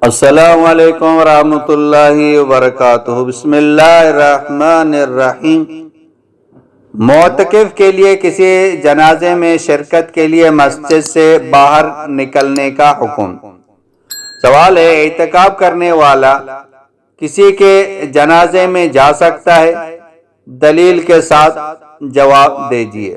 السلام علیکم ورحمۃ اللہ وبرکاتہ۔ بسم اللہ الرحمن الرحیم۔ معتکف کے لیے کسی جنازے میں شرکت کے لیے مسجد سے باہر نکلنے کا حکم۔ سوال ہے، اعتکاف کرنے والا کسی کے جنازے میں جا سکتا ہے؟ دلیل کے ساتھ جواب دیجیے۔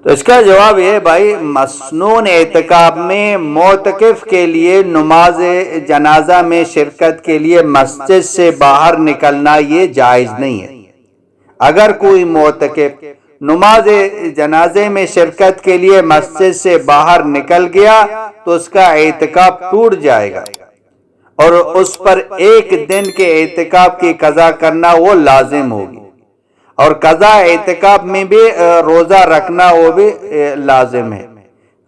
تو اس کا جواب یہ بھائی، مسنون اعتکاف میں معتکف کے لیے نماز جنازہ میں شرکت کے لیے مسجد سے باہر نکلنا یہ جائز نہیں ہے۔ اگر کوئی معتکف نماز جنازے میں شرکت کے لیے مسجد سے باہر نکل گیا تو اس کا اعتکاف ٹوٹ جائے گا اور اس پر ایک دن کے اعتکاف کی قضا کرنا وہ لازم ہوگی، اور قضا اعتکاف میں بھی روزہ رکھنا وہ بھی لازم ہے۔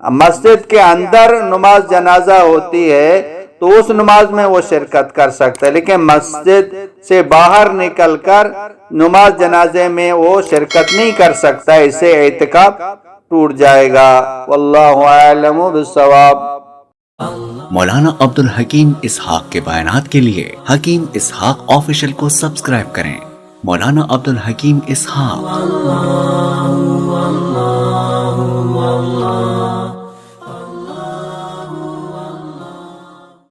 مسجد کے اندر نماز جنازہ ہوتی ہے تو اس نماز میں وہ شرکت کر سکتا ہے، لیکن مسجد سے باہر نکل کر نماز جنازے میں وہ شرکت نہیں کر سکتا، اس سے اعتکاف ٹوٹ جائے گا۔ واللہ اعلم بالصواب۔ مولانا عبدالحکیم اسحاق کے بیانات کے لیے حکیم اسحاق آفیشل کو سبسکرائب کریں۔ مولانا عبدالحکیم اسحاق۔